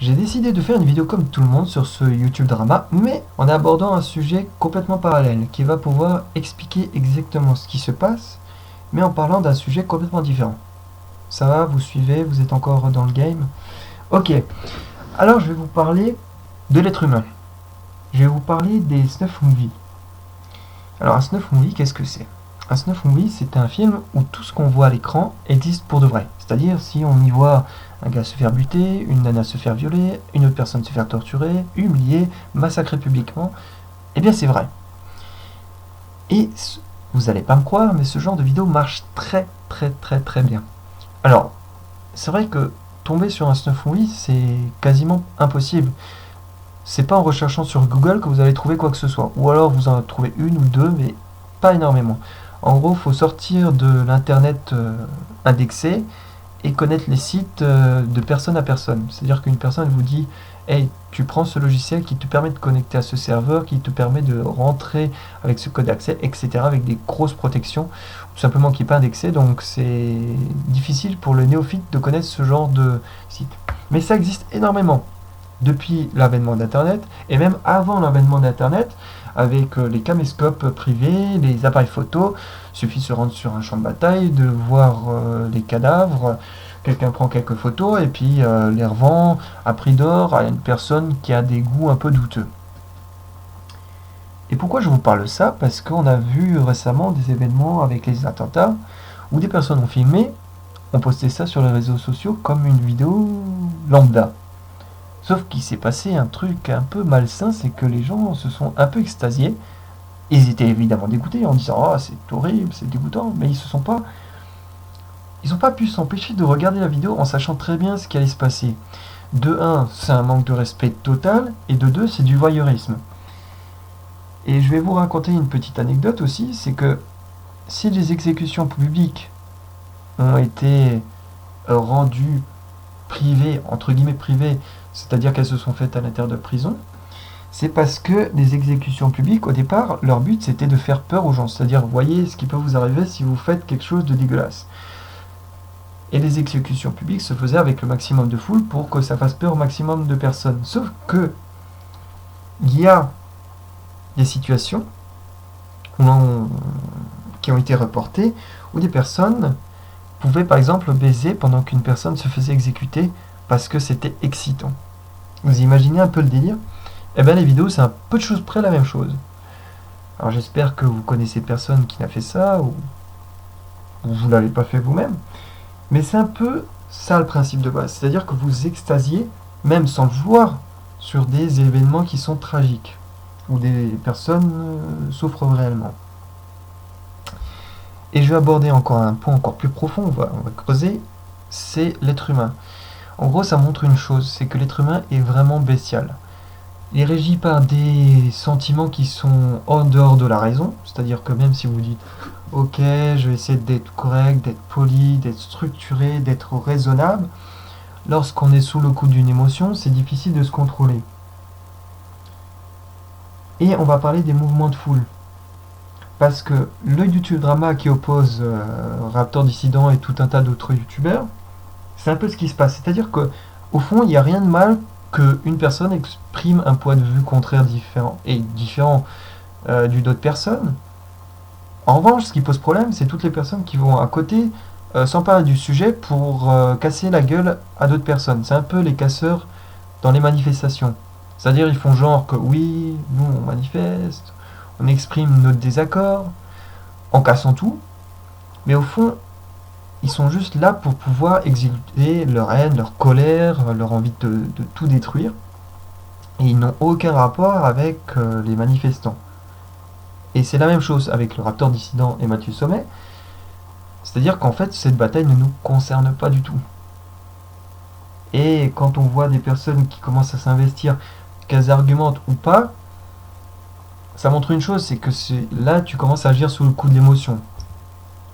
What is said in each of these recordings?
J'ai décidé de faire une vidéo comme tout le monde sur ce YouTube drama, mais en abordant un sujet complètement parallèle, qui va pouvoir expliquer exactement ce qui se passe, mais en parlant d'un sujet complètement différent. Ça va, vous suivez, vous êtes encore dans le game? Ok, alors je vais vous parler de l'être humain. Je vais vous parler des snuff movies. Alors un snuff movie, qu'est-ce que c'est? Un snuff movie, c'est un film où tout ce qu'on voit à l'écran existe pour de vrai. C'est-à-dire, si on y voit un gars se faire buter, une nana se faire violer, une autre personne se faire torturer, humilier, massacrer publiquement, eh bien c'est vrai. Et vous allez pas me croire, mais ce genre de vidéo marche très bien. Alors, c'est vrai que tomber sur un snuff movie, c'est quasiment impossible. C'est pas en recherchant sur Google que vous allez trouver quoi que ce soit. Ou alors vous en trouvez une ou deux, mais pas énormément. En gros, il faut sortir de l'internet indexé et connaître les sites de personne à personne. C'est-à-dire qu'une personne vous dit hey, tu prends ce logiciel qui te permet de connecter à ce serveur, qui te permet de rentrer avec ce code d'accès, etc. avec des grosses protections, tout simplement qui n'est pas indexé. Donc c'est difficile pour le néophyte de connaître ce genre de site. Mais ça existe énormément depuis l'avènement d'Internet, et même avant l'avènement d'Internet, avec les caméscopes privés, les appareils photo, il suffit de se rendre sur un champ de bataille, de voir les cadavres, quelqu'un prend quelques photos et puis les revend à prix d'or à une personne qui a des goûts un peu douteux. Et pourquoi je vous parle de ça? Parce qu'on a vu récemment des événements avec les attentats où des personnes ont filmé, ont posté ça sur les réseaux sociaux comme une vidéo lambda. Sauf qu'il s'est passé un truc un peu malsain, c'est que les gens se sont un peu extasiés. Ils étaient évidemment dégoûtés en disant oh, c'est horrible, c'est dégoûtant, mais ils n'ont pas pu s'empêcher de regarder la vidéo en sachant très bien ce qui allait se passer. De 1, c'est un manque de respect total, et de 2, c'est du voyeurisme. Et je vais vous raconter une petite anecdote aussi, c'est que si les exécutions publiques ont été rendues privées, entre guillemets privées, c'est-à-dire qu'elles se sont faites à l'intérieur de prison, c'est parce que les exécutions publiques, au départ, leur but c'était de faire peur aux gens, c'est-à-dire voyez ce qui peut vous arriver si vous faites quelque chose de dégueulasse. Et les exécutions publiques se faisaient avec le maximum de foule pour que ça fasse peur au maximum de personnes. Sauf que il y a des situations qui ont été reportées où des personnes pouvaient par exemple baiser pendant qu'une personne se faisait exécuter parce que c'était excitant. Vous imaginez un peu le délire? Eh bien les vidéos c'est un peu de choses près la même chose. Alors j'espère que vous connaissez personne qui n'a fait ça ou vous ne l'avez pas fait vous-même. Mais c'est un peu ça le principe de base. C'est-à-dire que vous extasiez, même sans le vouloir, sur des événements qui sont tragiques, où des personnes souffrent réellement. Et je vais aborder encore un point encore plus profond, on va creuser, c'est l'être humain. En gros, ça montre une chose, c'est que l'être humain est vraiment bestial. Il est régi par des sentiments qui sont en dehors de la raison, c'est-à-dire que même si vous dites ok, je vais essayer d'être correct, d'être poli, d'être structuré, d'être raisonnable, lorsqu'on est sous le coup d'une émotion, c'est difficile de se contrôler. Et on va parler des mouvements de foule. Parce que le YouTube drama qui oppose Raptor Dissident et tout un tas d'autres youtubeurs, c'est un peu ce qui se passe. C'est-à-dire qu'au fond, il n'y a rien de mal qu'une personne exprime un point de vue contraire différent du d'autres personnes. En revanche, ce qui pose problème, c'est toutes les personnes qui vont à côté s'emparer du sujet pour casser la gueule à d'autres personnes. C'est un peu les casseurs dans les manifestations. C'est-à-dire, ils font genre que oui, nous on manifeste, on exprime notre désaccord, en cassant tout, mais au fond, ils sont juste là pour pouvoir exécuter leur haine, leur colère, leur envie de tout détruire, et ils n'ont aucun rapport avec les manifestants. Et c'est la même chose avec le Raptor Dissident et Mathieu Sommet, c'est-à-dire qu'en fait, cette bataille ne nous concerne pas du tout. Et quand on voit des personnes qui commencent à s'investir, qu'elles argumentent ou pas, ça montre une chose, c'est que là, tu commences à agir sous le coup de l'émotion.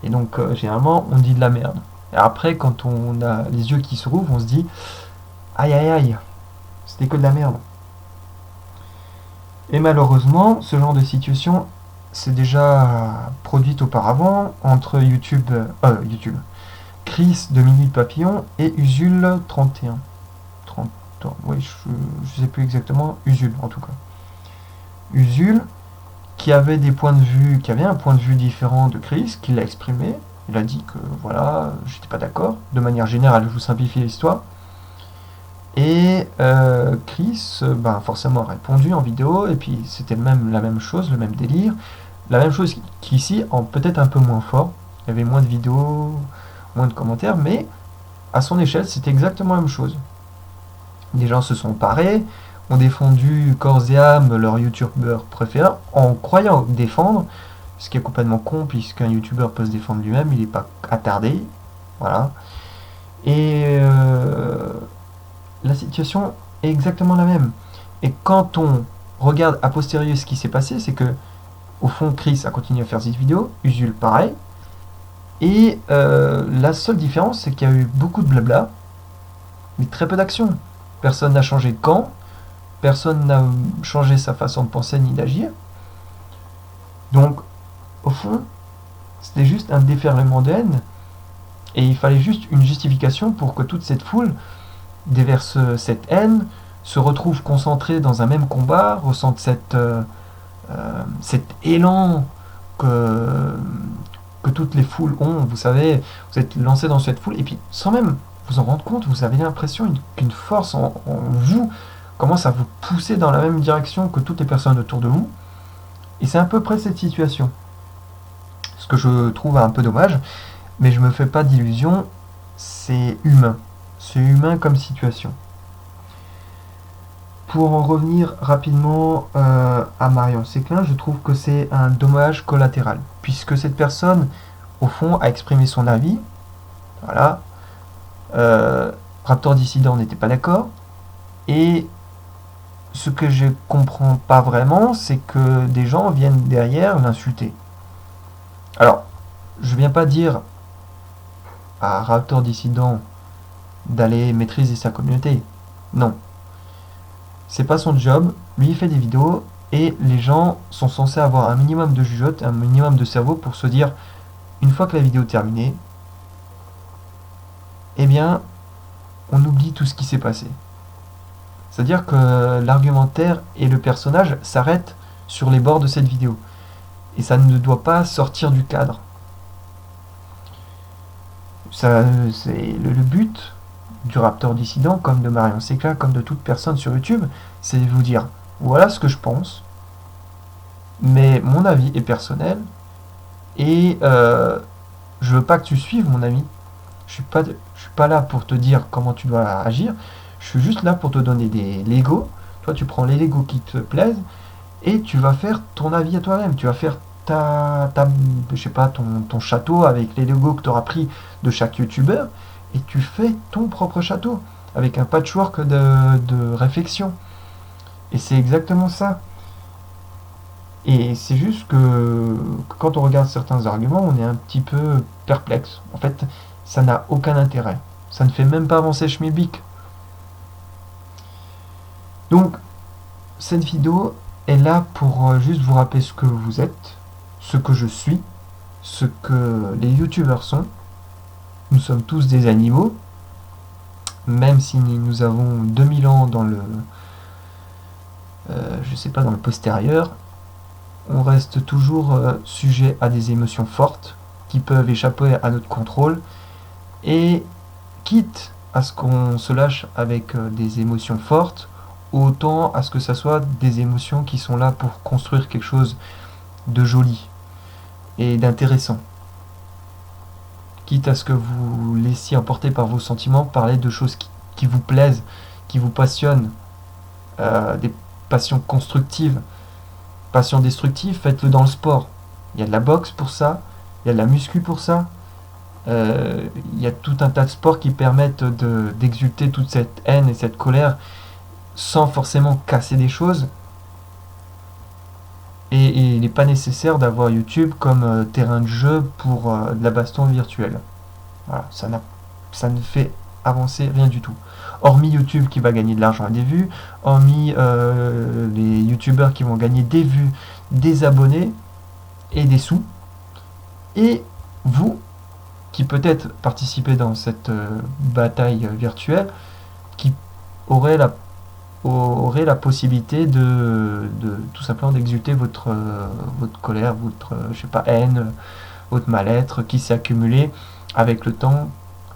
Et donc, généralement, on dit de la merde. Et après, quand on a les yeux qui se rouvrent, on se dit aïe aïe aïe, c'était que de la merde. Et malheureusement, ce genre de situation s'est déjà produite auparavant entre YouTube, Chris de Minute Papillon et Usul 31. 30, oui, je sais plus exactement, Usul en tout cas. Usul, qui avait des points de vue, qui avait un point de vue différent de Chris, qui l'a exprimé. Il a dit que voilà, j'étais pas d'accord. De manière générale, je vous simplifie l'histoire. Et Chris, ben, forcément, a répondu en vidéo, et puis c'était la même chose, le même délire. La même chose qu'ici, en peut-être un peu moins fort. Il y avait moins de vidéos, moins de commentaires, mais à son échelle, c'était exactement la même chose. Des gens se sont parés, ont défendu corps et âme leur youtubeur préféré en croyant défendre, ce qui est complètement con puisqu'un youtubeur peut se défendre lui-même, il n'est pas attardé. Voilà. Et la situation est exactement la même. Et quand on regarde a posteriori ce qui s'est passé, c'est que au fond Chris a continué à faire cette vidéo, Usul pareil. Et la seule différence, c'est qu'il y a eu beaucoup de blabla, mais très peu d'action. Personne n'a changé de camp, personne n'a changé sa façon de penser ni d'agir. Donc, au fond, c'était juste un déferlement de haine, et il fallait juste une justification pour que toute cette foule déverse cette haine, se retrouve concentrée dans un même combat, ressente cet élan que toutes les foules ont. Vous savez, vous êtes lancé dans cette foule, et puis sans même vous en rendre compte, vous avez l'impression qu'une force en vous commence à vous pousser dans la même direction que toutes les personnes autour de vous. Et c'est à peu près cette situation. Ce que je trouve un peu dommage, mais je me fais pas d'illusions, c'est humain. C'est humain comme situation. Pour en revenir rapidement à Marion Séclin, je trouve que c'est un dommage collatéral, puisque cette personne, au fond, a exprimé son avis. Voilà. Raptor Dissident n'était pas d'accord. Et ce que je comprends pas vraiment, c'est que des gens viennent derrière l'insulter. Alors, je viens pas dire à Raptor Dissident d'aller maîtriser sa communauté. Non. C'est pas son job. Lui, il fait des vidéos et les gens sont censés avoir un minimum de jugeote, un minimum de cerveau pour se dire, une fois que la vidéo est terminée, eh bien, on oublie tout ce qui s'est passé. C'est-à-dire que l'argumentaire et le personnage s'arrêtent sur les bords de cette vidéo. Et ça ne doit pas sortir du cadre. Ça, c'est le but du Raptor Dissident, comme de Marion Séclin, comme de toute personne sur YouTube, c'est de vous dire, voilà ce que je pense, mais mon avis est personnel, et je veux pas que tu suives mon avis. Je suis pas là pour te dire comment tu dois agir, je suis juste là pour te donner des Legos. Toi, tu prends les Legos qui te plaisent, et tu vas faire ton avis à toi-même, tu vas faire je sais pas, ton château avec les Legos que tu auras pris de chaque youtubeur, et tu fais ton propre château avec un patchwork de réflexion. Et c'est exactement ça. Et c'est juste que quand on regarde certains arguments, on est un petit peu perplexe. En fait, ça n'a aucun intérêt. Ça ne fait même pas avancer Schmilblick. Donc, cette vidéo est là pour juste vous rappeler ce que vous êtes, ce que je suis, ce que les youtubeurs sont. Nous sommes tous des animaux, même si nous avons 2000 ans dans le je sais pas, dans le postérieur, on reste toujours sujet à des émotions fortes qui peuvent échapper à notre contrôle, et quitte à ce qu'on se lâche avec des émotions fortes, autant à ce que ça soit des émotions qui sont là pour construire quelque chose de joli et d'intéressant. Quitte à ce que vous laissiez emporter par vos sentiments, parler de choses qui vous plaisent, qui vous passionnent, des passions constructives. Passion destructive, faites-le dans le sport. Il y a de la boxe pour ça, il y a de la muscu pour ça, il y a tout un tas de sports qui permettent d'exulter toute cette haine et cette colère sans forcément casser des choses. Et il n'est pas nécessaire d'avoir YouTube comme terrain de jeu pour de la baston virtuelle. Voilà, ça ne fait avancer rien du tout. Hormis YouTube qui va gagner de l'argent et des vues, hormis les YouTubeurs qui vont gagner des vues, des abonnés et des sous, et vous qui peut-être participez dans cette bataille virtuelle, qui aurez aurez la possibilité de tout simplement d'exulter votre colère, votre je sais pas, haine, votre mal-être qui s'est accumulé avec le temps,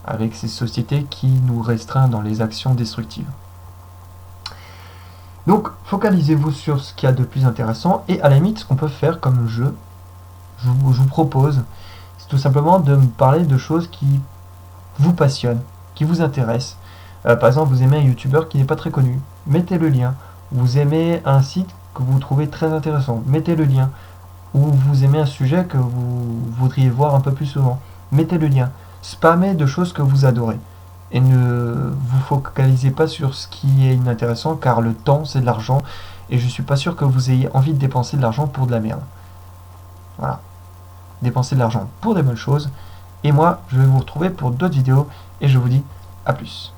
avec ces sociétés qui nous restreignent dans les actions destructives. Donc focalisez-vous sur ce qu'il y a de plus intéressant, et à la limite ce qu'on peut faire comme jeu, je vous propose, c'est tout simplement de me parler de choses qui vous passionnent, qui vous intéressent. Par exemple, vous aimez un youtubeur qui n'est pas très connu, mettez le lien. Vous aimez un site que vous trouvez très intéressant, mettez le lien. Ou vous aimez un sujet que vous voudriez voir un peu plus souvent, mettez le lien. Spammez de choses que vous adorez. Et ne vous focalisez pas sur ce qui est inintéressant, car le temps c'est de l'argent, et je suis pas sûr que vous ayez envie de dépenser de l'argent pour de la merde. Voilà. Dépensez de l'argent pour des bonnes choses. Et moi, je vais vous retrouver pour d'autres vidéos, et je vous dis à plus.